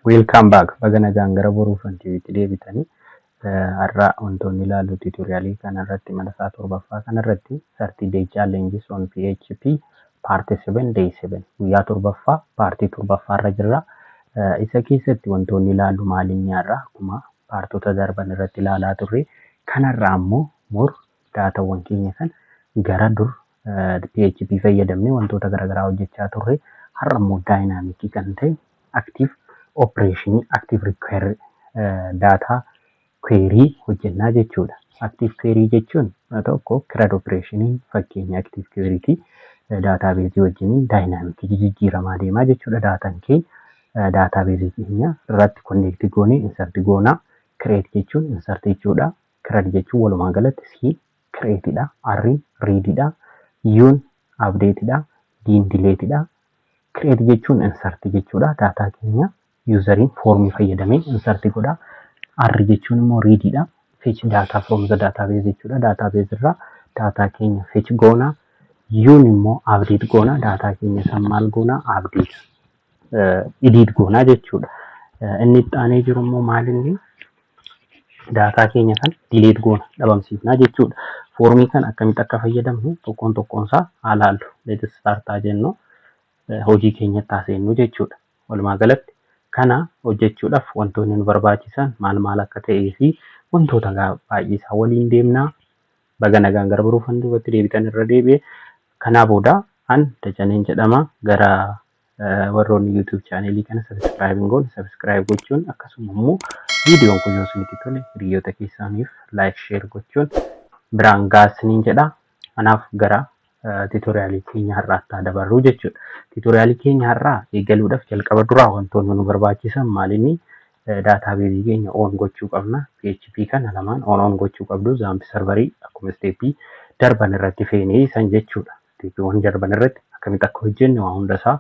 Welcome back. Baga nagaan gara boruu fantiiviitti deebitanii har'a wantoonni ilaallu tuutoriyaalii kanarratti madasaa torbaffaa kanarratti 30 challenges on PHP part 7 day 7 guyyaa torbaffaa paartii torbaffaarra jirra. Isa keessatti wantoonni ilaallu maalinni har'a akkuma paartota darban irratti ilaalaa turre kanarraa ammoo more daatawwan keenya kan gara dur PHP fayyadamnee wantoota garaagaraa hojjechaa turre har'a ammoo daayinaamikii kan ta'e active operation active require data query hojjennaa jechuudha. Active query jechuun tokko CRUD operation fakkeenya active query ti database wajjin dynamic jijjiiramaa deemaa jechuudha. Daataan kee database keenya irratti connect goonee insert goona. Create jechuun insert jechuudha. CRUD jechuun walumaa galatti C create dha, R read dha, U update dha, D delete dha. Create jechuun insert jechuudha. Data keenya userin formii fayyadamee insert godha. R jechuun immoo read dha. Fetch data from the database jechuudha. Database irraa data keenya fetch goona. U immoo update goona. Data keenya san maal goona? Update edit goona jechuudha. Inni itti aanee jiru immoo maal inni? Data keenya kan delete goona, dhabamsiifnaa jechuudha. Formii kan akkamitti akka fayyadamnu tokkoon tokkoonsaa haalaallu. Let's start jennu hojii keenyatti haaseennu jechuudha. Walumaa galatti kana hojjechuudhaaf wantoonni nu barbaachisan maal akka ta'ee fi wantoota baay'eesaa waliin deemnaa. Baga nagaan gara boruu fantiiviitti deebitan irra deebi'e. Kanaa booda an Dajaneen jedhama. Gara warroonni YouTube channelii kana subscribe gochuun akkasuma immoo viidiyoon kun yoo isinitti tole hiriyoota keessaniif like share gochuun biraan gaasniin jedha. Kanaaf gara tuutoriyaalii keenya har'aatti dabarru jechuudha. Tuutoriyaalii keenya har'aa eegaluudhaaf jalqaba duraa wantoonni nu barbaachisan maalinni database keenya on gochuu qabna. PHP kana lamaan on gochuu qabdu. Zamp serverii akkuma steepii darban irratti feenee san jechuudha. Steepiiwwan darban irratti akkamitti akka hojjennu waan hundasaa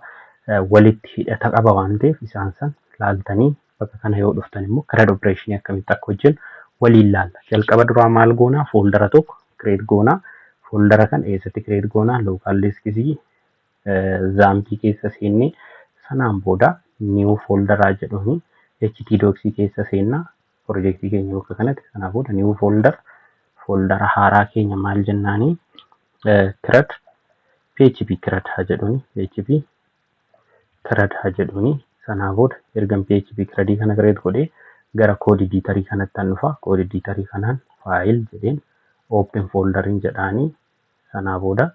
walitti hidhata qaba waan ta'eef isaan san laaltanii bakka kana yoo dhuftan immoo CRUD operation akkamitti akka hojjennu waliin laalla. Jalqaba duraa maal goona? Fooldara tokko create goona. Fooldara kan eessatti create goona? Local disk Zampii keessa seennee sanaan booda new folderaa jedhuun htdocs keessa seennaa projektii keenya bakka kanatti. Sanaan booda new foldera haaraa keenya maal jennaanii CRUD PHP CRUD haa jedhuuni PHP CRUD haa jedhuuni. Sanaan booda ergan PHP CRUD kana create godhee gara code editorii kanatti dhufa. Code editorii kanaan file jedheen open folderin jedhaanii sanaan booda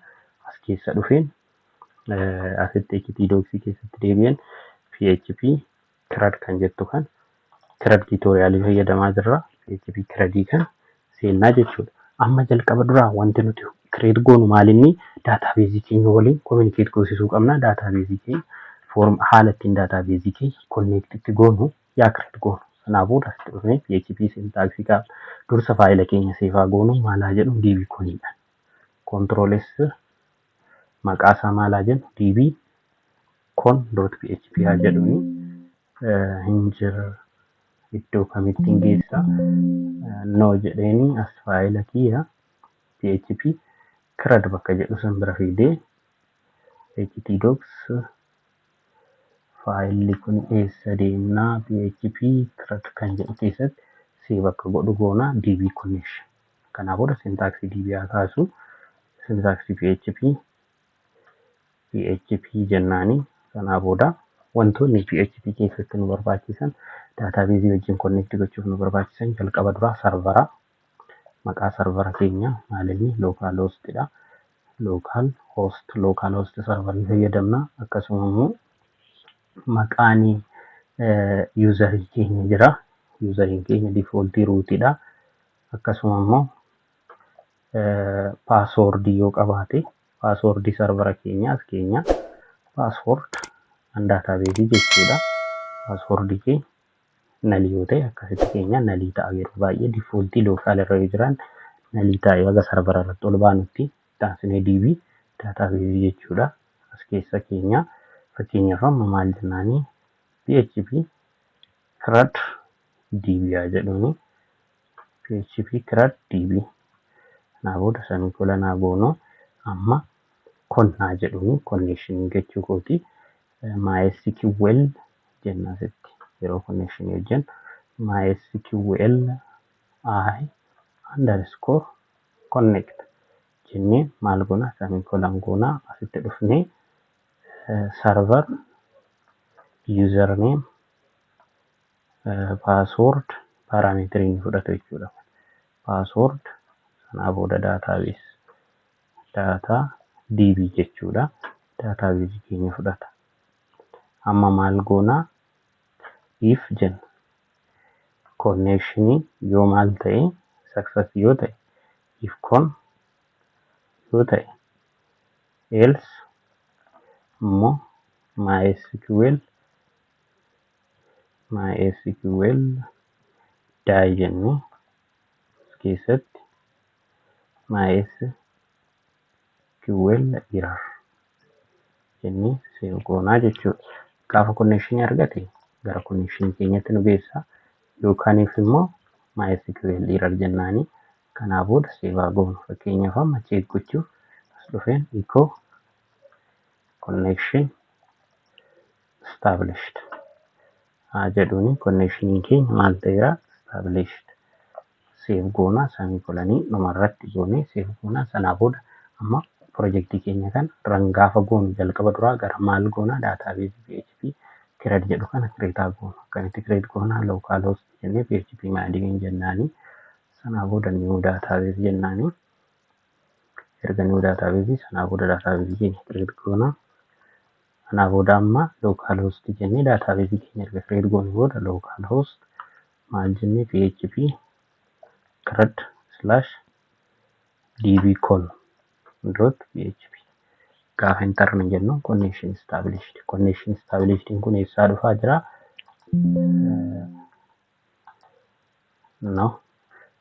as keessa dhufeen asitti htdocs keessatti deebi'een PHP CRUD kan jettu kan CRUD tuutoriyaalii fayyadamaa jirra. PHP CRUD kan seennaa jechuudha. Amma jalqaba duraa wanti nuti create goonu maalinni database keenya waliin communicate goosisuu qabna. Database keenya haala ittiin database keenya connect itti goonu yaa create goonu. Sanaa booda asitti dhufnee PHP syntax kan dursa faayila keenya seefaa goonu maalaa jedhu db koniidha. Control S maqaa isaa maalaa jennu db con.php haa jedhuni. Hinjir iddoo kamittiin geessa no jedheeni as faayila kiyya PHP CRUD bakka jedhu san bira fidee htdocs faayilli kun eessa deemnaa PHP CRUD kan jedhu keessatti see bakka godhu goona db connection. Kanaa booda syntax db haa kaasu. Syntax PHP jennaanii. Sanaa booda wantoonni PHP keessatti nu barbaachisan database wajjin connect gochuuf nu barbaachisan jalqaba duraa servera. Maqaa servera keenya maalinni localhost dha. Localhost serverii fayyadamna. Akkasuma immoo maqaan userii keenya jira. Useriin keenya default root dha. Akkasuma immoo password yoo qabaate password servera keenyaas keenya password and database jechuudha. Password keenya nalii yoo ta'e akkasitti keenya nalii ta'a. Yeroo baay'ee default local irra jiran nalii ta'e aga servera irratti ol baanutti taasisnee db database jechuudha. As keessa keenya fakkeenyaaf amma maal jennaanii PHP CRUD db haa jedhuuni. PHP CRUD db naa booda semicolon goonu amma konnaa jedhuuni connection jechuu kooti. MySQL jenna asitti yeroo connection wajjin mysql I underscore connect jennee maal goona semicolon goona asitti dhufnee server username password parameter inni fudhatu jechuudha. Password sanaa booda database data db jechuudha. Database keenya fudhata. Amma maal goona if jenna connection yoo maal ta'e success yoo ta'e if con yoo ta'e else immoo mysql die jennee keessatti mysql error jennee save goonaa jechuudha. Gaafa connection argate gara connection keenyatti nu geessa yookaaniif immoo mysql error jennaani kanaa booda save goonu. Fakkeenyaaf amma check gochuuf as dhufeen echo connection established jedhuuni connection keenya maal ta'eera established save goona semicolon dhumarratti goonee save goona. Sanaa booda amma project keenya kan run gaafa goonu jalqaba duraa gara maal goona database php create jedhu kana create goona. Akkamitti create goona localhost jennee php admin jennaani. Sanaa booda new database jennaani. Erga new database sanaa booda database keenya create goona. Sanaa booda amma localhost jennee database keenya erga create goone booda localhost maal jennee php crud/dbcon.php gaafa enter jennu connection established. Connection established kun eessaa dhufaa jira?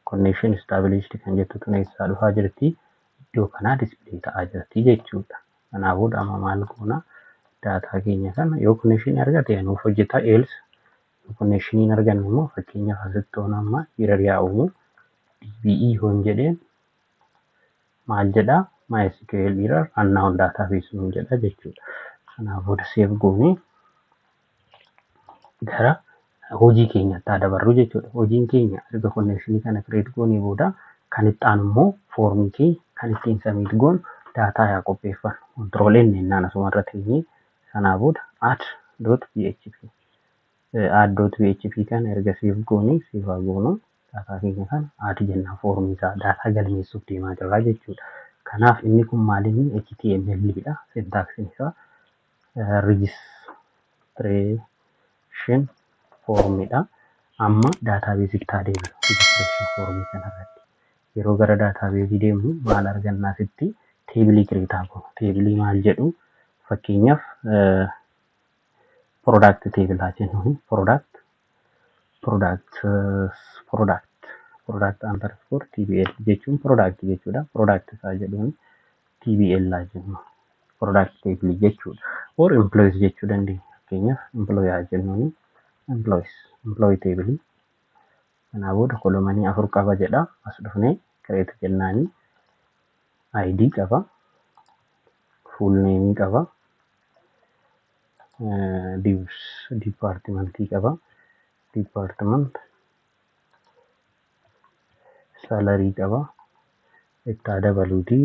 Connection established kan jettu tun eessaa dhufaa jirti? Iddoo kanaa display ta'aa jirti jechuudha. Kanaa booda amma maal goona data keenya kana yoo connection argate nuuf hojjeta else yoo connection hin arganne immoo fakkeenyaaf asitti toon amma error yaa'u dbe hoon jedheen maal jedha mysql error unknown database nuun jedha jechuudha. Kanaa booda save goonee gara hojii keenyatti dabarru jechuudha. Hojiin keenya erga connection kana create goonee booda kan itti aanu immoo form kee kan ittiin submit goonu data yaa qopheeffannu. Control N jennaan asuma irratti sanaa booda add.php kan erga save goonee save goonu data keenya kan add jennaan form isaa data galmeessuuf deemaa jira jechuudha. Kanaaf inni kun maalinni HTML dha syntax isaa registration form dha. Amma database itti deemna registration form kanarratti yeroo gara database deemnu maal argannaa sitti table create goona. Table maal jedhu fakkeenyaaf product table jennuun product underscore tbl jechuun product jechuudha. Product isaa jedhuun tbl jennu product table jechuudha. Or employees jechuu dandeenya. Fakkeenyaaf employee jennuun employee table. Kanaa booda kolomanii 4 qaba jedha. As dhufnee create jennaani id qaba, full name qaba, department qaba, department salary qaba, itti dabaluuti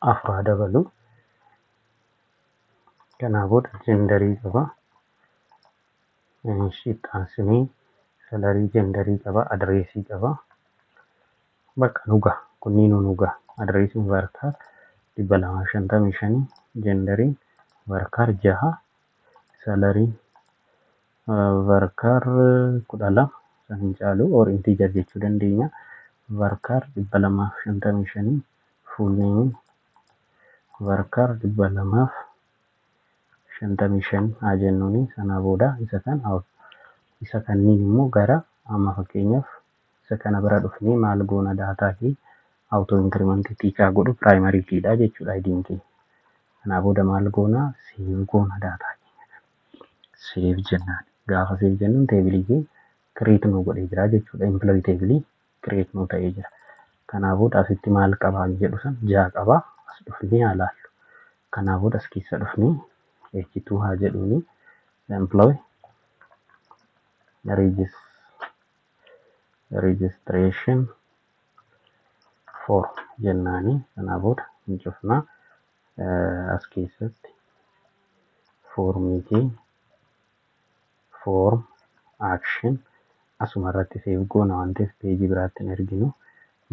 afur dabalu. Kanaa booda gender qaba, shixxaansini salary gender qaba, address qaba. Bakka nuga kunniin nuga address varkar 255 gender varkar 6 salary varkar 12 san caalu or integer jechuu dandeenya. Varkar 255 full name varkar 255 jennuuni. Sana booda isa kanniin immoo gara amma fakkeenyaaf isa kana bira dhufnee maal goona data kee auto increment xiqqaa godhu primary key dha jechuudha idin kee. Kana booda maal goona save goona data keenya. Save jennaan gaafa save jennuun table kee create nu godhee jira jechuudha. Employee table create nu ta'ee jira. Kana booda asitti maal qabaa jedhu san 6 qaba. As dhufnee ilaallu. Kana booda as keessa dhufnee h2 haa jedhuuni employee registration form jennaani. Kana booda hin cufna as keessatti foormii form action asuma irratti save goona waan ta'eef peejii biraatti hin erginu.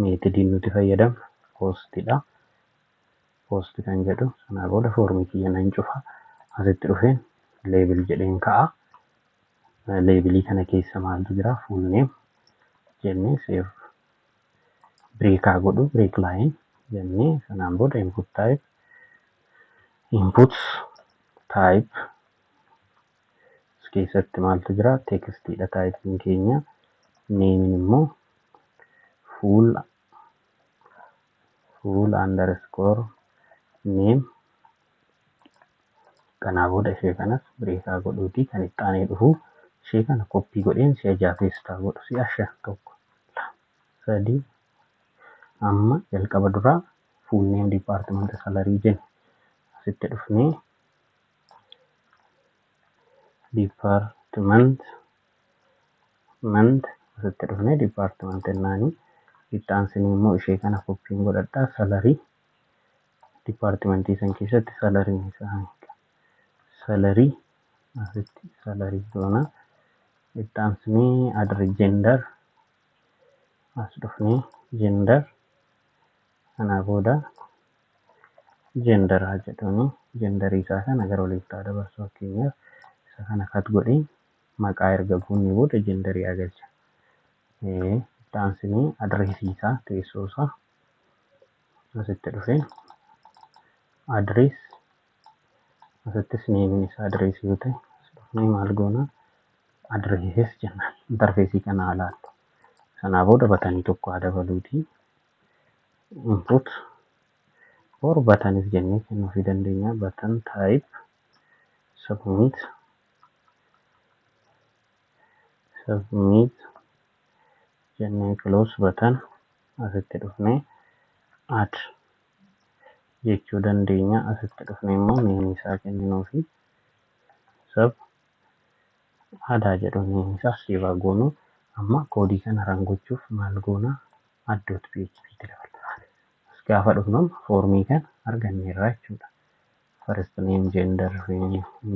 Meetodiin nuti fayyadamnu postidha. Post kan jedhu sana booda foormii kiyya nan cufa. Asitti dhufeen leebil jedheen ka'a. Leebilii kana keessa maaltu jira? Full name jennee save break haa godhu, break line jennee sanaan booda input type as keessatti maaltu jira? Textidha typing keenya. Name immoo full underscore name. Kanaa booda ishee kanas break haa godhuuti. Kan itti aanee dhufu ishee kana copy godheen si'a 6 paste haa godhu. Si'a 5 1 2 3 amma jalqaba duraa full name department salary jenna. Asitti dhufnee department jennaani. Itti aansinee immoo ishee kana copy godhadhaa. Salary departmentii san keessatti salary isaa salary asitti salary goona. Itti aansinee address gender as dhufnee gender kana booda gender haa jedhuni. Gender isaa kana gara olitti haa dabarsu fakkeenyaaf isa kana cut godhee maqaa erga buunee booda gender haa galcha. Itti aansinee address isaa teessoo isaa asitti dhufee address asittis name isaa address yoo ta'e as dhufnee maal goona addresses jenna. Interface kana ilaallu. Sanaa booda batanii tokko haa dabaluuti. Input or buttons jennee kennuufii dandeenya. Button type submit jennee close button asitti dhufnee add jechuu dandeenya. Asitti dhufnee immoo name isaa kenninuufi sub aadaa jedhu name isaa save haa goonu. Amma koodii kana run gochuuf maal goona? add.php dabalata. As gaafa dhufnu foormii kana arganneerra jechuudha. First name gender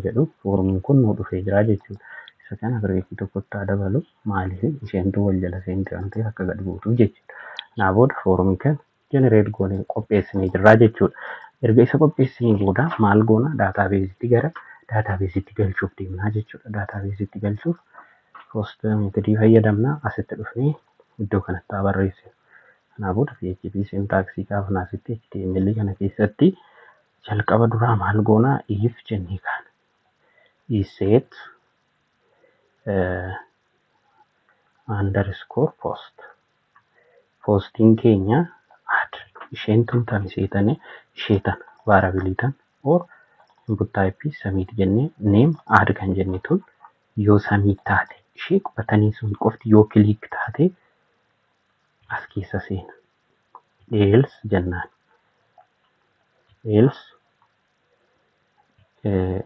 jedhu foormiin kun nu dhufee jira jechuudha. Isa kana break tokkotti haa dabalu. Maaliif isheentu wal jala seente waan ta'eef akka gad buutuuf jechuudha. Kanaa booda foormii kana generate goonee qopheessinee jirra jechuudha. Erga isa qopheessinee booda maal goona? Daataabeesitti gara daataabeesitti galchuuf deemnaa jechuudha. Daataabeesitti galchuuf post methodii fayyadamna. Asitti dhufnee iddoo kanatti haa barreessinu. Kanaa booda PHP syntax kaafnaa asitti HTML kana keessatti jalqaba duraa maal goona? If jennee kaana. Set underscore post. Postiin keenya add isheen tun tamiseetane ishee tana variabilitan or input type submit jennee name add kan jenne tun yoo submit taate ishee qubatanii sun qofti yoo click taate as keessa seena. Else jennaan.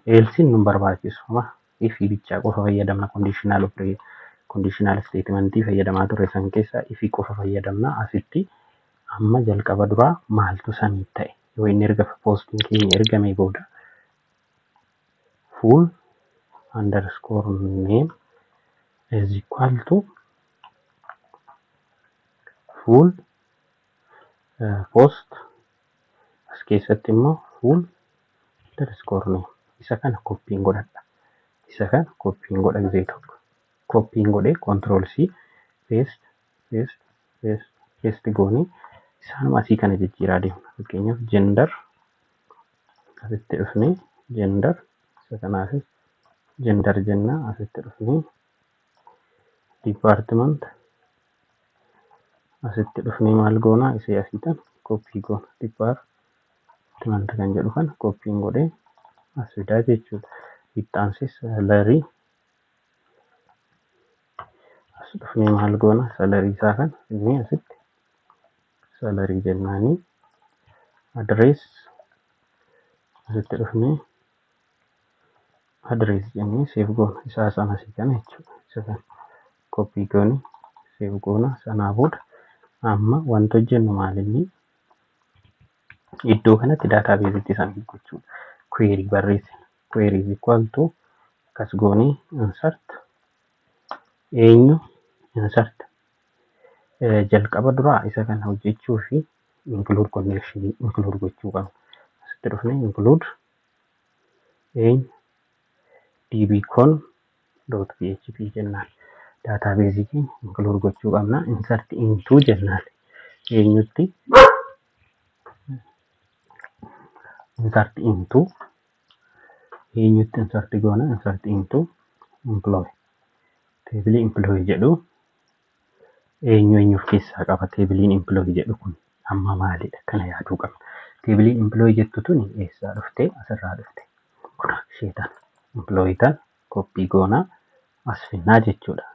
Else nun barbaachisu. If bichaa qofa fayyadamna. Conditional statement fayyadamaa turre san keessa if qofa fayyadamna. Asitti amma jalqaba duraa maaltu submit ta'e yoo inni erga postiin keenya ergame booda full underscore name is equal to full post as keessatti immoo full underscore name. Isa kana copying godhadha. Isa kana copying godha gisee tokko. Copying godhee control C paste goonee isaanuma asii kana jijjiiraa deemna. Fakkeenyaaf gender asitti dhufnee gender isa kanaafis gender jenna. Asitti dhufnee department asitti dhufnee maal goona? Isee asiitan copy goona. Department kan jedhu kana copying godhee as fidaa jechuudha. Itti aansee salary as dhufnee maal goona? Salary isaa kana inni asitti salary jennaanii. Address asitti dhufnee address jennee save goona. Isaa sana asii kana jechuudha. Isa kana koppii goone seef goona. Sanaa booda amma wanti hojjennu maalinni iddoo kanatti daataabeezitti sana gochuudha. Query barreessina. Query is equal to akkas goonee insert eenyu insert jalqaba duraa isa kana hojjechuu fi include connection include gochuu qabna. Asitti dhufnee include eenyu dbcon.php jennaan. Daatabeezii keenya include gochuu qabna. Insert into jennaan. Eenyutti insert into eenyutti insert goona. Insert into employee. Teebilii employee jedhu eenyuuf keessaa qaba. Teebiliin employee jedhu kun amma maalidha? Kana yaaduu qabna. Teebiliin employee jettu tuni eessaa dhufte? Asirraa dhufte. Kun isheetan employee tan koppii goona as finnaa jechuudha.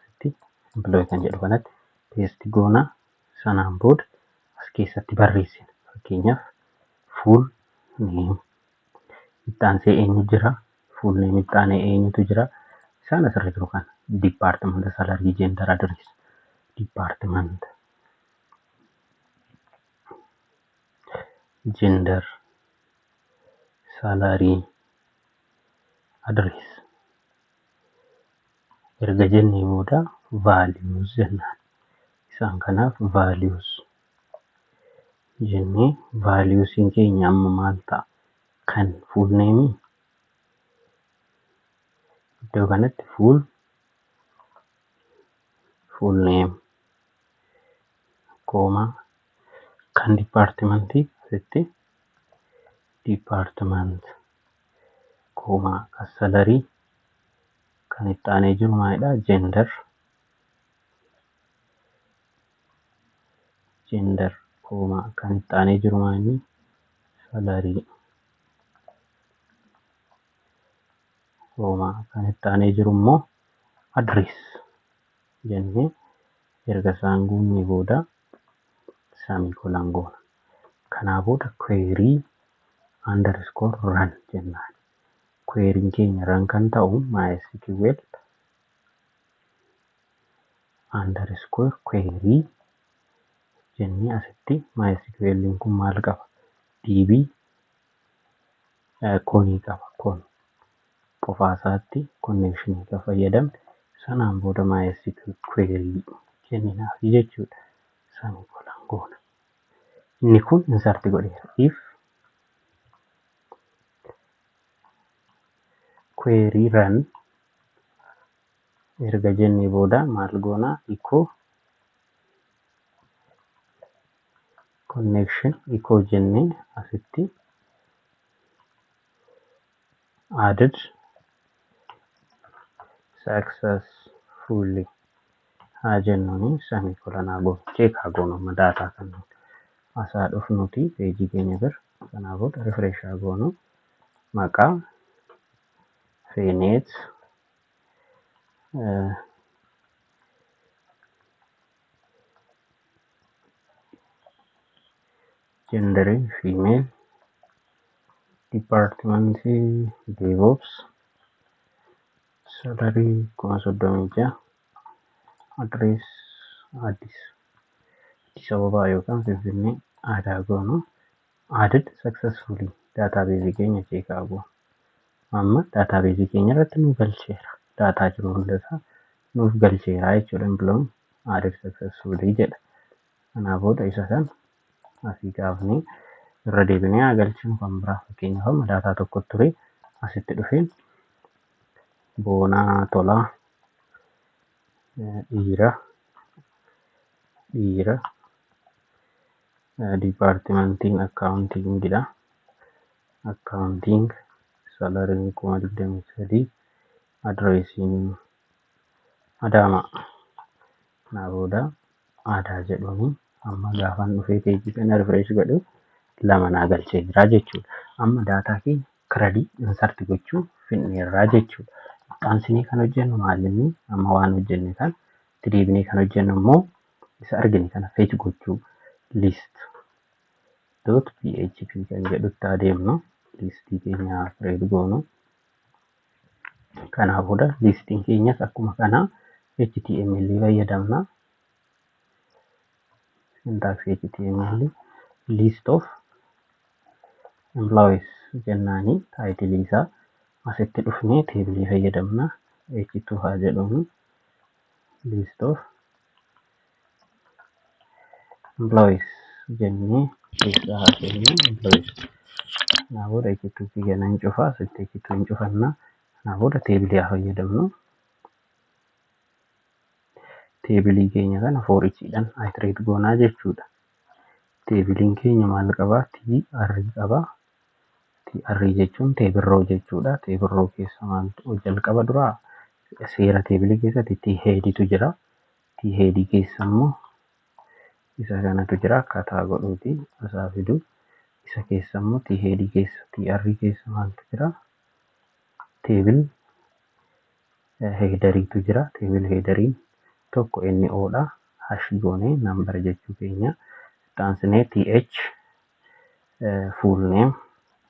Employee kan jedhu kanatti paste goona. Sanaan booda as keessatti barreessina. Fakkeenyaaf full name ittaansee eenyu jira? Full name ittaanee eenyutu jira? Isaan asirra jiru kana. Department salary gender address department gender salary address erga jennee booda values jennaan. Isaan kanaaf values jennee valuesiin keenya amma maal ta'a? Kan full name iddoo kanatti full name kooma kan departmentii asitti department kooma kan salary kan ittaanee jiru maalidha? gender kooma kan ittaanee jiru maalidha? Salary kooma kan ittaanee jiru immoo address jennee erga isaan guunnee booda semicolon goona. Kanaa booda query underscore run jennaan. Query'n keenya run kan ta'u MySQL underscore query jennee asitti MySQL'n kun maal qaba? DB konii qaba. Kon qofaasaatti connection kan fayyadamne. Sanaan booda MySQL query kenninaaf jechuudha. Semicolon goona. Inni kun insert godheera. If query run erga jennee booda maal goona? Echo connection echo jennee asitti added successfully haa jennuuni semicolon haa goonu. Check haa goonu amma daataa kan asaa dhufnuti peejii keenya bira. Sanaa booda refresh haa goonu. Maqaa Feenet gender female department DevOps salary 36 address Addis Ababa yookaan Finfinnee aadaa goonu. Added successfully daatabeezii keenya check haa goonu. Amma daatabeezii keenya irratti nu galcheera. Daataa jiru hundasaa nuuf galcheera jechuudha. Employee added successfully jedha. Kanaa booda isa kan asii gaafnee irra deebinee haa galchinu kan biraa. Fakkeenyaaf amma daataa tokko ture asitti dhufeen Boonaa Tolaa dhiira departmentiin accountingidha. Accounting salary 23 addressiin Adaamaa. Kanaa booda aadaa jedhuuni amma gaafan dhufee peejii kana refresh godhu lama naa galchee jira jechuudha. Amma daataa keenya credit insert gochuu finneerraa jechuudha. Ittaansinee kan hojjennu maalinni amma waan hojjenne kan itti deebinee kan hojjennu immoo isa argine kana fetch gochuu list.php kan jedhutti adeemnu listii keenya create goonu. Kanaa booda listiin keenyas akkuma kana HTML fayyadamna. Syntax HTML list of employees jennaani title isaa asitti dhufnee table fayyadamna. H2 haa jedhamu list of employees jennee keessa haa kennu employees. Kanaa booda H2 keenya hin cufa asitti H2 hin cufanna. Kanaa booda table haa fayyadamnu. Table keenya kana for each dhaan iterate goonaa jechuudha. Table keenya maal qabaa? TR qabaa. TR jechuun table row jechuudha. Table row keessa maaltu jalqaba duraa seera table keessatti T head tu jira. T head keessa immoo isa kanatu jira. Akkaataa godhuuti isaa fidu. Isa keessa immoo T head keessa TR keessa maaltu jira? Table header tu jira. Table header tokko inni oodha. Hash goonee number jechuu keenya. Taansine TH full name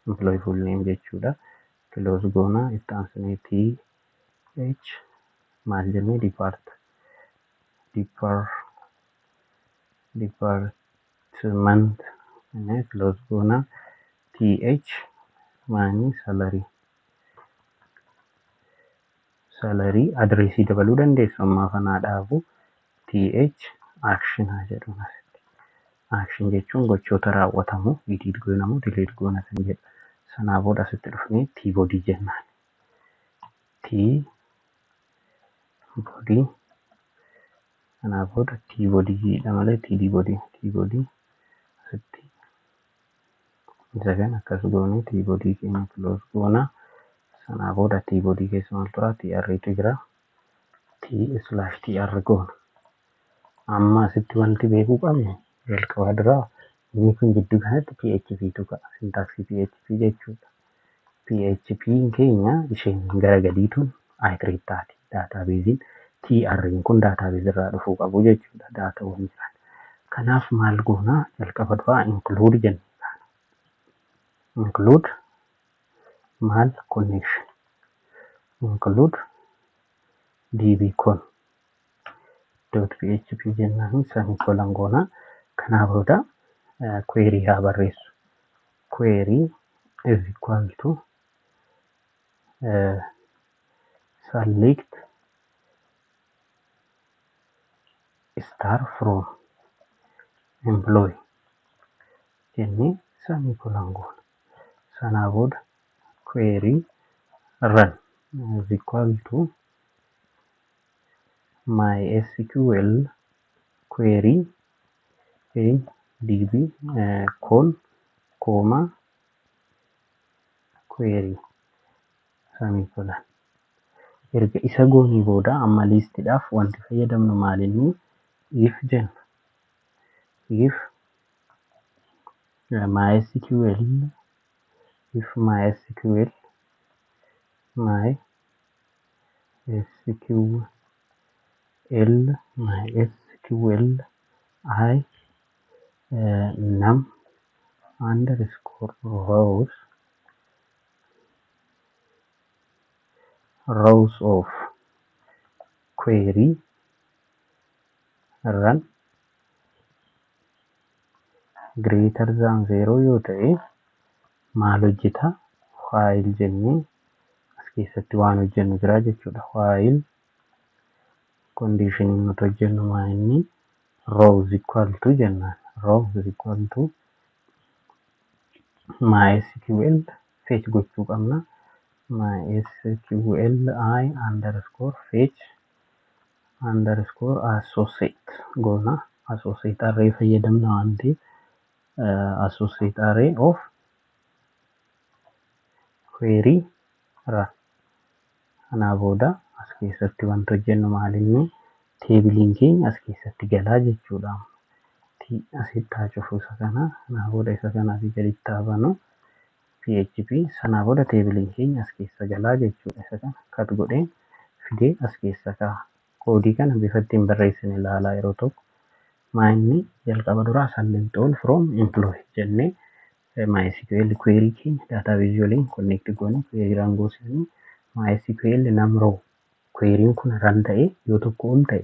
employee full name jechuudha. Close goona taansine TH maal jennee department close goona TH maani salary addressii dabaluu dandeessu ammaa kanaa dhaabu TH action haa jedhamu asitti. Action jechuun gochoota raawwatamu edit goonamu delete goona kan jedhu. Sanaa booda asitti dhufnee T body jennaan. T body kanaa booda T body jedha malee TD body asitti isa kana akkas goonee T body keenya close goona. Sanaa booda T body keessa maal tura? TR tu jira. T/TR goona. Amma asitti wanti beekuu qabnu jalqaba duraa inni kun gidduu kanatti PHP tu ka'a. Syntax PHP jechuudha. PHP keenya isheen gara gadiituun iterate taati. Database TR kun database irraa dhufuu qabu jechuudha. Daataawwan jiran. Kanaaf maal goona? Jalqaba duraa include jenna. Include maal connection include dbcon .php jennaan semicolon goona. Kanaa booda query haa barreessu. Query is equal to select star from employee jennee semicolon goona. Sanaa booda query run is equal to MySQL query in db comma query semicolon. Erga isa goonii booda amma listiidhaaf wanti fayyadamnu maalinni if jenna. If MySQL I num underscore rows of query run greater than 0 yoo ta'e maal hojjeta? While jennee as keessatti waan hojjennu jira jechuudha. While condition nuti hojjennu maa'inni rows equal to jennaan. Rows equal to MySQL fetch gochuu qabna. MySQL I underscore fetch underscore associate goona. Associate array fayyadamna waan ta'eef associate array of query run. Kanaa booda as keessatti wanti hojjennu maalinni teebiliin keenya as keessatti galaa jechuudha. Asitti haa cufu isa kana. Kanaa booda isa kanaa fi gaditti haa banu PHP. Sanaa booda teebiliin keenya as keessa galaa jechuudha. Isa kana cut godhee fidee as keessa kaa'a. Koodii kana bifa ittiin barreessine ilaalaa yeroo tokko maa'inni jalqaba duraa select all from employee jennee MySQL query keenya database waliin connect goone query run goosanii MySQL num row query'n kun run ta'e yoo tokko ol ta'e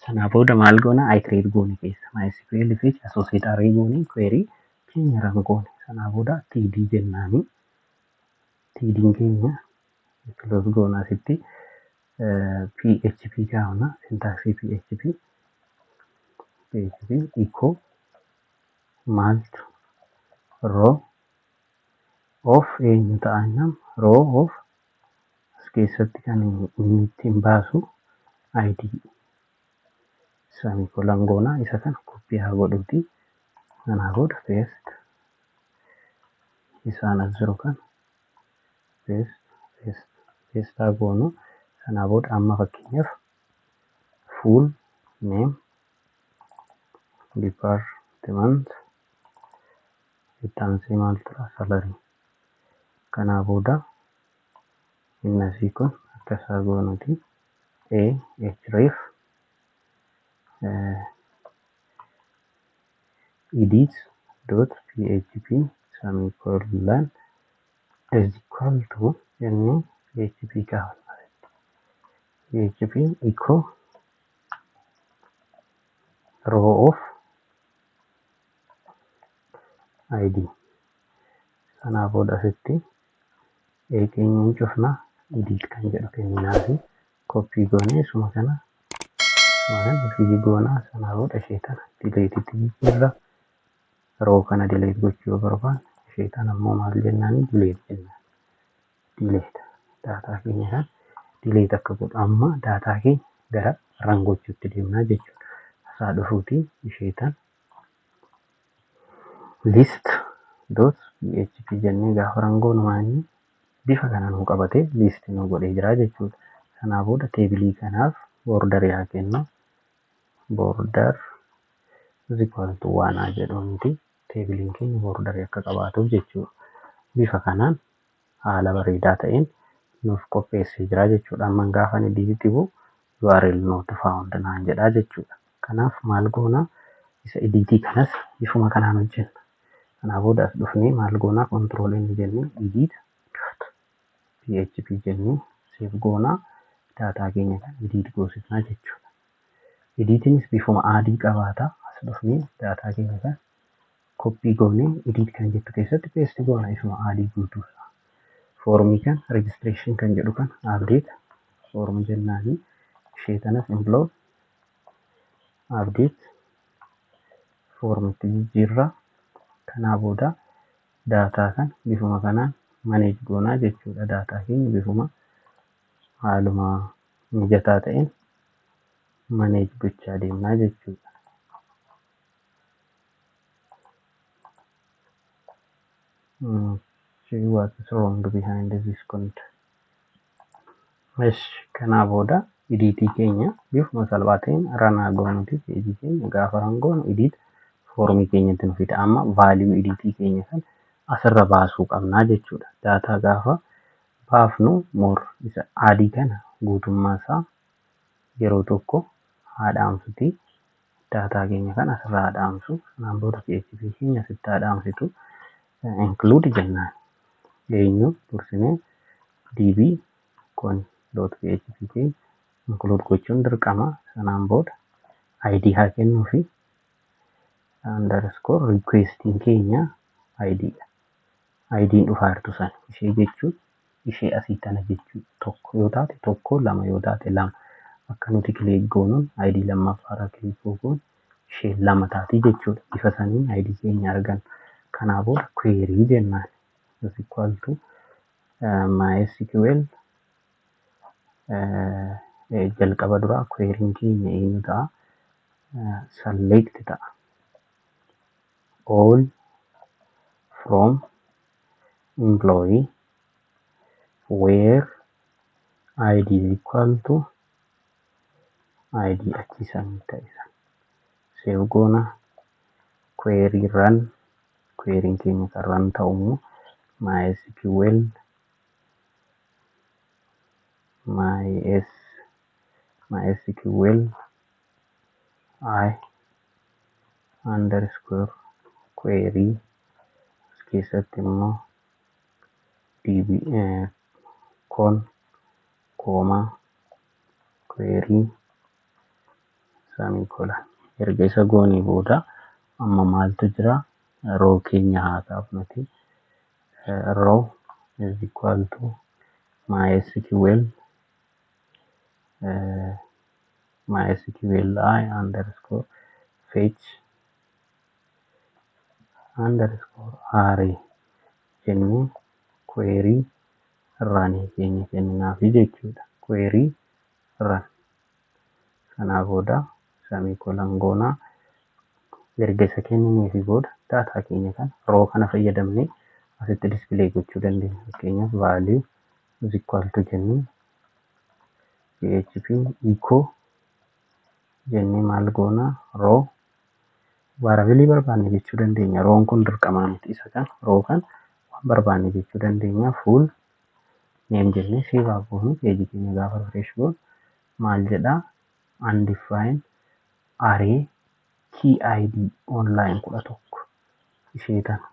sanaa booda maal goona iterate goone keessa MySQL fi associate array goone query keenya run goone sanaa booda td jennaani td'n keenya close goona asitti php kaa'una syntax php echo maaltu row of eenyu ta'an row of as keessatti kan inni ittiin baasu id semicolon goona isa kana copy haa godhuuti sanaa booda paste isaan as jiru kan paste haa goonu sanaa booda amma fakkeenyaaf full name department ittaansii maal tura salary kanaa booda innasii kun akkasaa goonuti href edit.php semicolon is equal to jennee php kaa'u php echo row of id sanaa booda asitti keenyan cufna edit kan jedhu kenninaa fi copy goonee suma kana ofii goonaa sanaa booda ishee tana dileetitti jijjiirra row kana dileet gochuu barbaanne ishee tana ammoo maal jennaani dileet jennaan dileet daataa keenya kan dileet akka godhu amma daataa keenya gara run gochuutti deemnaa jechuudha asaa dhufuuti ishee tana list.php jennee gaafa run goonu maanii bifa kana nu qabatee list nu godhee jira jechuudha. Sanaa booda teebilii kanaaf border yaa kennu border is equal to 1 jedhuunti teebiliin keenya border akka qabaatuuf jechuudha. Bifa kanaan haala bareedaa ta'een nuuf qopheessee jira jechuudha. Amma gaafa ni diitibu URL not found naan jedhaa jechuudha. Kanaaf maal goona isa editii kanas bifuma kanaan hojjenna. Sanaa booda as dhufnee maal goona control n jennee edit php jennee save goona daataa keenya kan edit goosifnaa jechuudha. Editiinis bifuma adii qabaata. As dhufnee daataa keenya kan copy goonee edit kan jettu keessatti paste goona isuma adii guutuusaa. Formii kan registration kan jedhu kan update form jennaani ishee tanas implode update formitti jijjiirra kanaa booda daataa kan bifuma kanaan manage goonaa jechuudha. Daataa keenya bifuma haaluma mijataa ta'een manage gochaa deemnaa jechuudha. See what is wrong behind this code. Kanaa booda editii keenya bifuma salphaa ta'een ranaa goonuti peejii keenya gaafa run goonu edit formii keenyatti nu fida. Amma value editii keenya kan asirra baasuu qabnaa jechuudha. Daataa gaafa baafnu more isa adii kana guutummaa isaa yeroo tokko haadhaamsuti. Daataa keenya kan asirraa haadhaamsu sanaan booda PHP keenya asitti haadhaamsitu include jennaan. Eenyu tursinee db con.php keenya include gochuun dirqama. Sanaan booda id haa kennuu fi underscore requesting keenya id dha. ID'n dhufaa jirtu sana ishee jechuun ishee asii tana jechuun tokko yoo taate tokko lama yoo taate lama akka nuti kilik goonuun ID lammaffaarra kilik goonuun ishee lama taati jechuudha. Bifa saniin ID keenya argan. Kanaa booda query jennaan is equal to MySQL jalqaba duraa query'n keenya eenyu ta'a select ta'a all from employee where id is equal to id achiisan ta'isa save goona query run query'n keenya kan run ta'u MySQL I underscore query keessatti immoo db con comma query semicolon. Erga isa goonee booda amma maaltu jira? Row keenya haa kaafnuti. Row is equal to MySQL MySQLi underscore fetch underscore array jennee query run keenya kenninaafi jechuudha. Query run kanaa booda semicolon goonaa. Erga isa kennineefi booda daataa keenya kana row kana fayyadamnee asitti display gochuu dandeenya. Fakkeenyaaf value is equal to jennee php echo jennee maal goonaa row variable barbaanne jechuu dandeenya. Roon kun dirqamaa miti. Isa kan row kan waan barbaanne jechuu dandeenya. Full name jennee save goonuu page keenya gaafa refresh goonu maal jedhaa? Undefined array key id online 11 ishee tana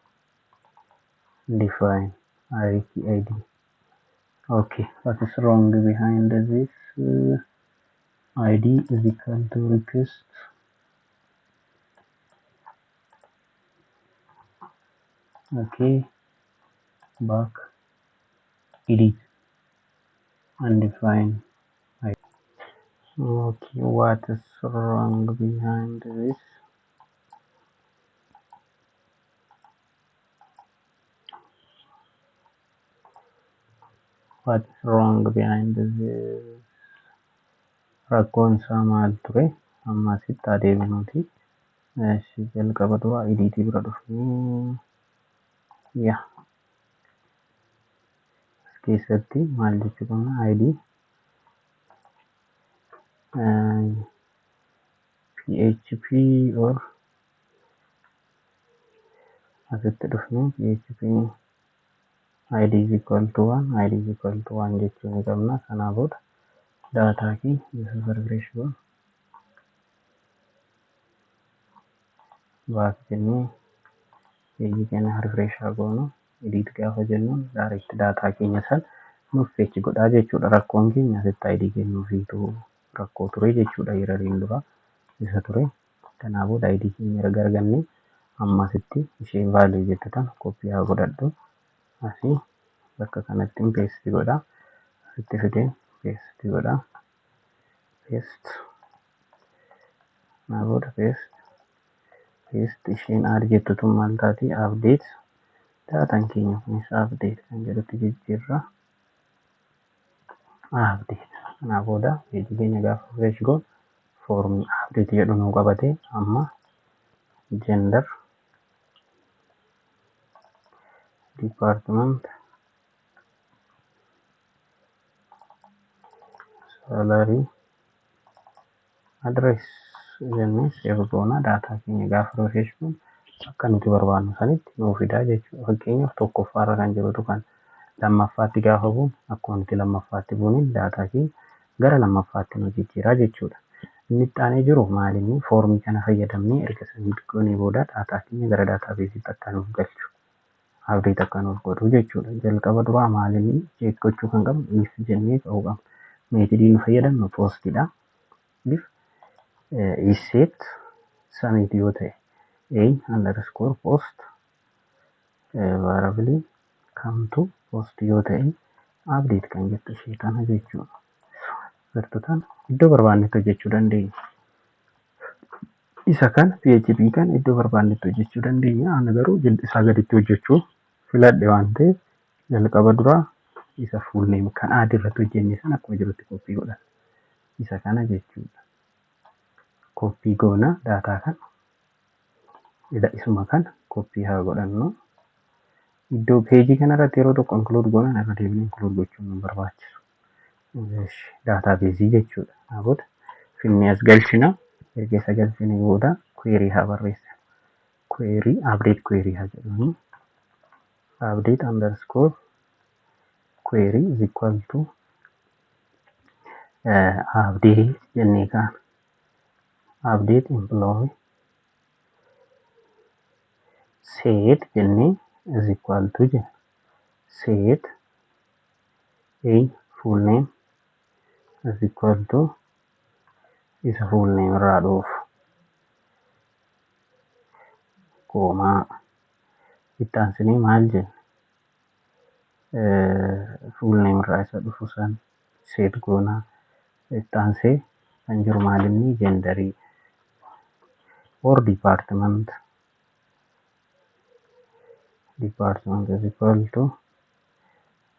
define array key id. Okay, what is wrong behind this? Id is equal to request okay back edit undefined id. Okay, what is wrong behind this? What is wrong behind this? Rakkoon isaa maal ture? Amma asitti adeemnuti. Jalqaba dura editii bira dhufnee as keessatti maal jechuu qabna? id php or asitti dhufnee php id is equal to 1 id is equal to 1 jechuu ni qabna. Kanaa booda daataa kee isa refresh goonu baak jennee page keenya refresh haa goonu. Edit gaafa jennuun direct daataa keenya san nuuf fetch godhaa jechuudha. Rakkoon keenya asitti id kennuufiitu rakkoo ture jechuudha. Yeroo dura isa ture. Kanaa booda id keenya erga argannee amma asitti ishee value jettu tana copy haa godhadhu. Asii bakka kanatti paste godhaa. Asitti fidee paste godhaa. Paste kanaa booda paste isheen add jettu tun maal taati? Update daataan keenya kunis update kan jedhutti jijjiirra. Update kanaa booda page keenya gaafa refresh goonu form update jedhu nuu qabatee amma gender department salary address jennee save goona. Daataa keenya gaafa refresh goonu akka nuti barbaannu sanitti nuu fidaa jechuudha. Fakkeenyaaf tokkoffaarra kan jirutu kan lammaffaatti gaafa buunu akkuma nuti lammaffaatti buuniin daataa keenya gara lammaffaatti nu jijjiiraa jechuudha. Inni itti aanee jiru maalinni foormii kana fayyadamnee erga submit goonee booda daataa keenya gara daataabeesiitti akka nuuf galchu update akka nuuf godhu jechuudha. Jalqaba duraa maalinni check gochuu kan qabnu if jennee ta'uu qabna. Meetodii nu fayyadamnu postidha. If is set submit yoo ta'e underscore post variable come to post yoo ta'e update kan jettu ishee kana jechuudha. Gartutaan iddoo barbaannetti hojjechuu dandeenya. Isa kan PHP kan iddoo barbaannetti hojjechuu dandeenya. Ana garuu isaa gaditti hojjechuu filadhe waan ta'eef jalqaba duraa isa full name kan add irratti hojjenne sana akkuma jirutti copy godha. Isa kana jechuudha. Copy goona daataa kan isuma kana copy haa godhannu. Iddoo page kanarratti yeroo tokko include goona irra deebinee include gochuun nu barbaachisu. Database jechuudha. Namoota finnee as galchina. Erga isa galchine booda query haa barreessina. Query update query haa jedhamu. Update underscore query is equal to update jennee kan update employee set jennee is equal to jenna. Set full name is equal to isa full name irraa dhufu koomaa itti aansinee maal jenna full name irraa isa dhufu san set goonaa. Itti aansee kan jiru maalinni genderii or department is equal to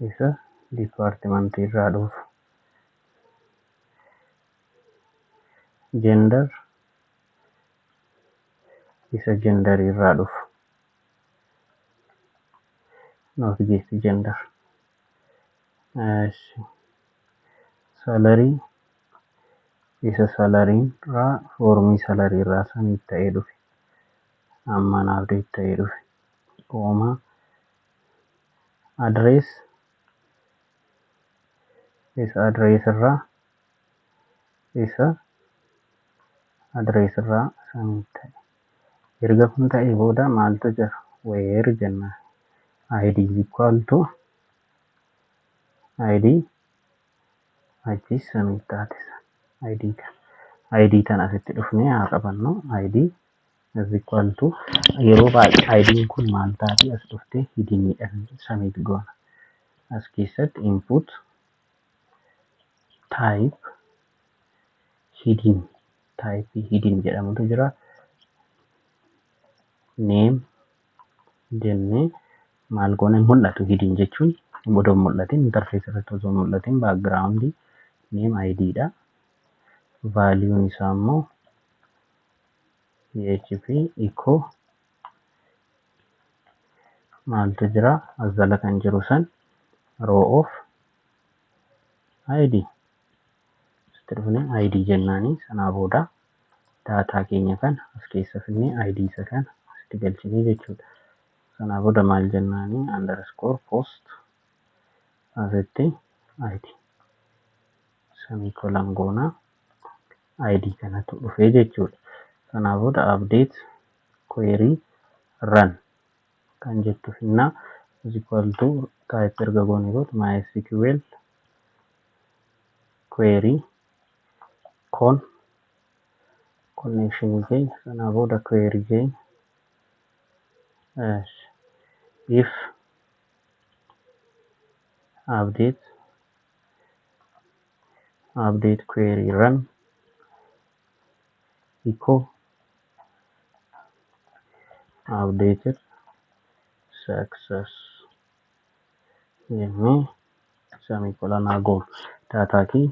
isa department irraa dhufu gender isa gender irraa dhufu not just gender. Salary isa salary irraa formii salary irraa saniif ta'ee dhufe amma naaf ta'ee dhufe koomaa address isa address irraa saniif ta'e. Erga kun ta'ee booda maaltu jira where jenna id is equal to id achis saniif taatisa id tan asitti dhufnee haa qabannu id is equal to yeroo baay'ee id kun maal taati as dhuftee hidinidhaan saniif goona as keessatti input type hidin jedhamutu jira name jennee maal goona mul'atu hidin jechuun odoo mul'atin interface irratti osoo mul'atin background name id dha value isaa immoo php echo maaltu jira as jala kan jiru san row of id dhufne id jennaani sanaa booda daataa keenya kan as keessa finne id isa kan asitti galchine jechuudha. Sanaa booda maal jennaani underscore post asitti id semicolon goona id kanatu dhufe jechuudha. Sanaa booda update query run kan jettu finna is equal to type erga goone booda mysql query connection keenya sanaa booda query keenya if update query run echo updated success jennee semicolon goona daataa kee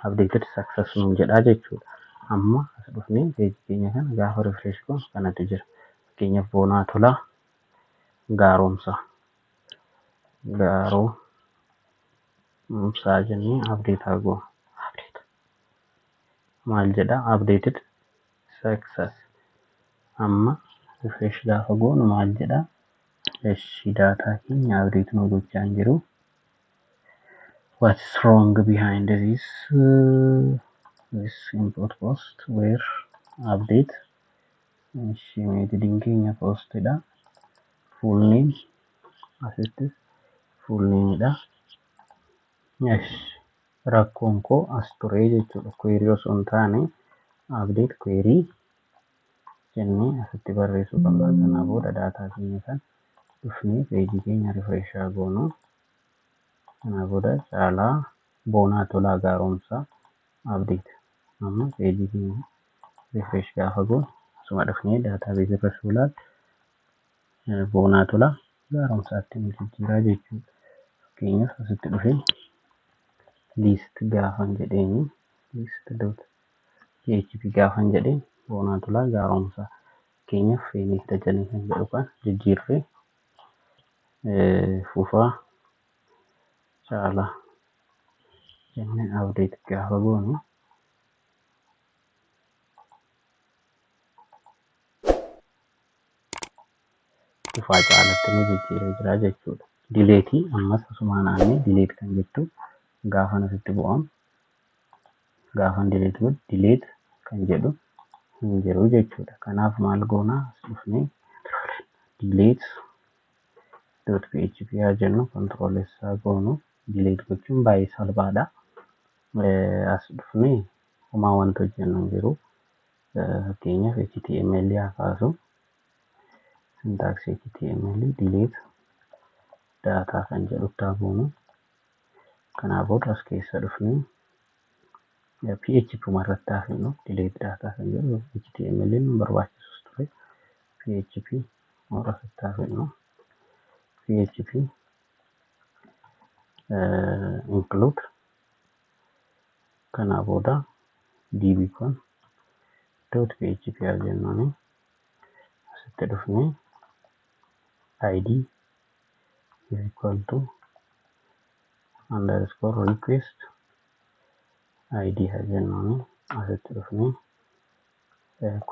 updated success nuun jedhaa jechuudha. Amma as dhufnee page keenya kana gaafa refresh goonu kanatu jira. Fakkeenyaaf boonaa tolaa gaaromsaa jennee update haa goonu. Maal jedha updated success. Amma refresh gaafa goonu maal jedha daataa keenya update nu gochaa hin jiru. What's wrong behind this import post where update methodin keenya post dha full name asitti full name dha rakkoon koo as ture jechuudha. Query osoo hin taane update query jennee asitti barreessuu qabna. Sanaa booda daataa keenya kan dhufnee page keenya refresh haa goonu. Sanaa booda caalaa boonaa tolaa gaaromsaa update amma page keenya refresh gaafa goonu asuma dhufnee database irra suulaan boonaa tolaa gaaromsaatti nu jijjiiraa jechuudha. Fakkeenyaaf asitti dhufee list gaafan jedheeni list.php gaafan jedheen boonaa tolaa gaaromsaa fakkeenyaaf feenix dajanee kan jedhu kan jijjiirree fufaa caalaa jennee update gaafa goonu fufaa caalatti nu jijjiiree jira jechuudha. Delete ammas asuma naannee delete kan jettu gaafan asitti bu'amu gaafan delete godhu delete kan jedhu hin jiru jechuudha. Kanaaf maal goonaa as dhufnee delete.php haa jennu control s haa goonu delete gochuun baay'ee salphaadha. As dhufnee homaa wanti hojjennu hin jiru. Fakkeenyaaf HTML haa kaasu. Syntax HTML delete data kan jedhutti haa buunu. Kanaa booda as keessa dhufnee PHP irratti haa fidnu. Delete data kan jedhu HTML nu barbaachisus ture. PHP irratti haa fidnu. PHP include kanaa booda dbcon.php haa jennuuni. Asitti dhufnee id is equal to underscore request id haa jennuuni. Asitti dhufnee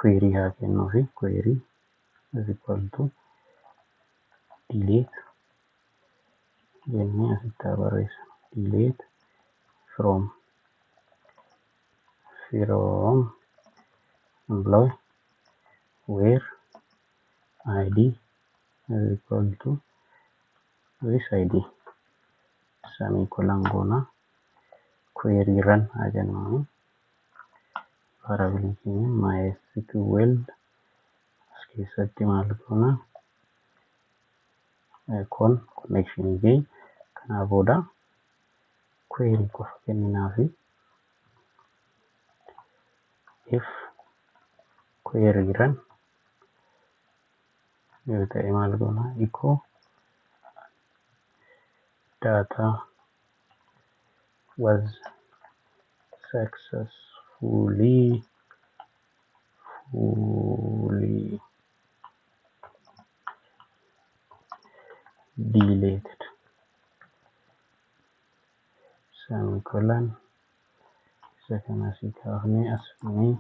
query haa kennuufi query is equal to delete jennee asitti haa barreessu. Delete from employee where id is equal to this id semicolon goona. Query run haa jennuuni. Variable keenya MySQL as keessatti maal goona connection gain. Kanaa booda query qofa kenninaafi if query run yoo ta'e maal goona echo data was successfully deleted semicolon second asii kaafnee as fidnee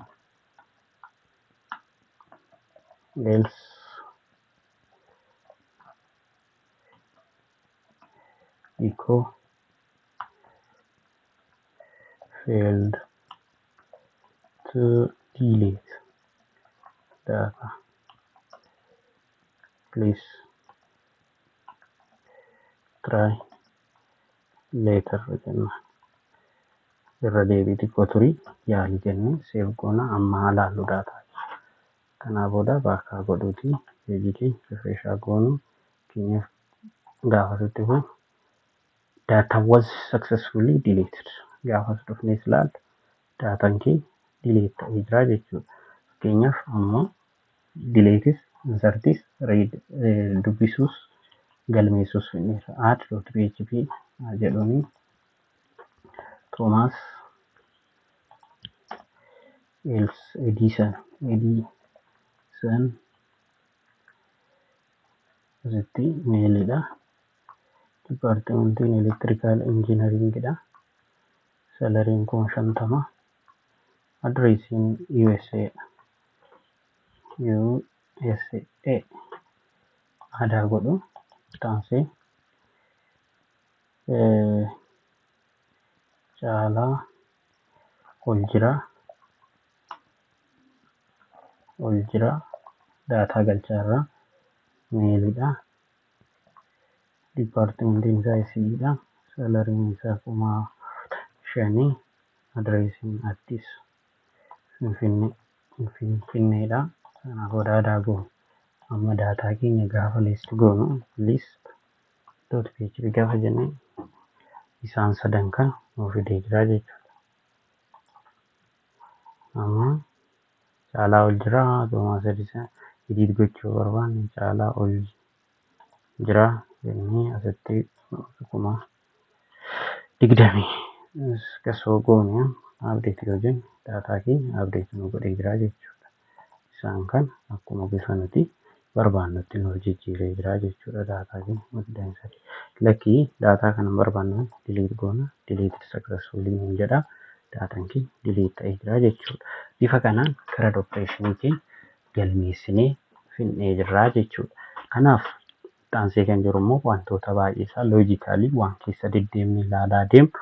else echo failed to delete data please try later jenna. Irra deebii xiqqoo turii yaali jennee save goona. Amma haa laallu data. Kanaa booda bakka godhuuti peejii refresh haa goonu. Keenyaaf gaafasitti kun data was successfully deleted. Gaafas dhufnees ilaallu daataan kee delete ta'ee jira jechuudha. Fakkeenyaaf ammoo deleteis insertis dubbisuus galmeessuus fidneerra. add.php jedhuuni Thomas else Edison asitti meelidha. Departmentiin electrical engineering dha. Salariin 50,000. Addressiin USA aadaa godhu taansee caalaa ol jira daataa galchaarraa meelidha. Departmentiin isaa ICDha. Salariin isaa 5,000. Addressiin Addis Finfinneedha. Kana booda aadaa goonu. Amma daataa keenya gaafa list goonu list.php gaafa jennee isaan sadan kan nuuf fidee jira jechuudha. Amma caalaa ol jira. Thomas Edison edit gochuu barbaanne caalaa ol jira jennee asitti 20,020 kasoo goone update yoo jennu daataa keenya update nu godhee jira jechuudha. Isaan kan akkuma bifa nuti barbaannutti nu jijjiiree jira jechuudha. Daataa keenya guddaan sadii lakkii daataa kana barbaannu delete goona. Delete successfully nuun jedha. Daataan keenya delete ta'ee jira jechuudha. Bifa kanaan CRUD operation keenya galmeessinee fidnee jirra jechuudha. Kanaaf taansee kan jiru immoo wantoota baay'ee isaa loojikaalii waan keessa deddeemnee ilaalaa deemnu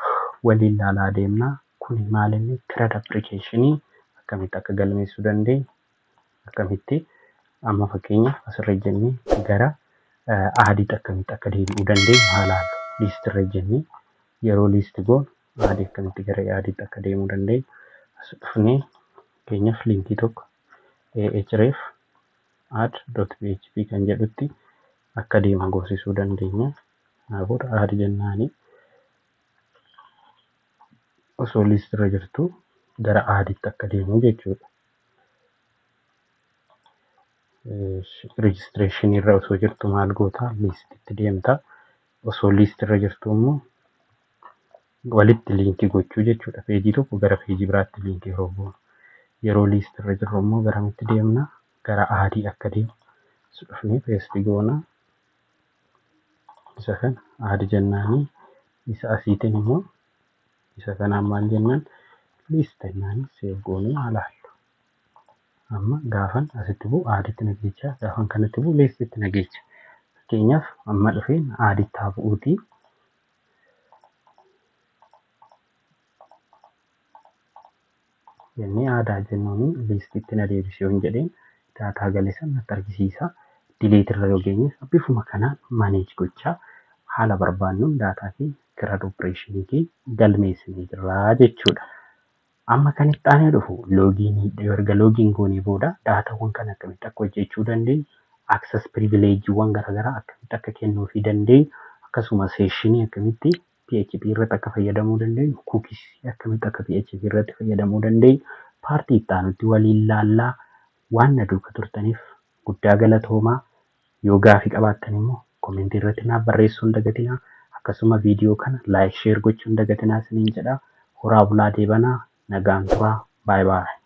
waliin ilaalaa deemna. Kun maal inni CRUD application akkamitti akka galmeessuu dandeenya, akkamitti amma fakkeenyaaf asirra jennee gara aadiitti akkamitti akka deebi'uu dandeenya haa ilaallu. List irra jennee yeroo list goonu aadii akkamitti gara aadiitti akka deemuu dandeenya dhufnee keenyaaf liinkii tokko href add.php kan jedhutti akka deemu goosisuu dandeenya. Booda add jennaani osoo list irra jirtu gara additti akka deemu jechuudha. Registration irra osoo jirtu maal goota listitti deemta. Osoo list irra jirtu immoo walitti liinkii gochuu jechuudha. Peejii tokko gara peejii biraatti liinkii yeroo goonu. Yeroo list irra jirru immoo garamitti deemna? Gara addii akka deemu. Dhufnee paste goona. Isa kana add jennaani isa asiitiin immoo isa kanaan maal jennaan list jennaani save goonee ilaallu. Amma gaafan asitti bu'u additti nageechaa, gaafan kanatti bu'u listitti nageecha. Fakkeenyaaf amma dhufeen additti haa bu'uuti. Jennee aadaa jennuuni listitti na deebisee hin jedheen daataa galeessan natti argisiisa. Delete irra yoo geenyes bifuma kanaan manage gochaa haala barbaannuun daataa fi CRUD operation kee galmeessinee jirra jechuudha. Amma kan itti aanee dhufu loogiinii erga loogiin goonee booda daataawwan kan akkamitti akka hojjechuu dandeenyu, access privileejiiwwan garaagaraa akkamitti akka kennuufii dandeenyu, akkasuma seeshinii akkamitti PHP irratti akka fayyadamuu dandeenyu, kuukisii akkamitti akka PHP irratti fayyadamuu dandeenyu, paartii itti aanutti waliin laallaa. Waan na duukaa turtaniif guddaa galatoomaa. Yoo gaafii qabaattan immoo komentii irratti naaf barreessuu hin dagatinaa. Akkasuma viidiyoo kana laayik sheer gochuu hin dagatinaa isiniin jedha. Horaa bulaa deebanaa. Nagaan turaa. Baay'ee baay'ee.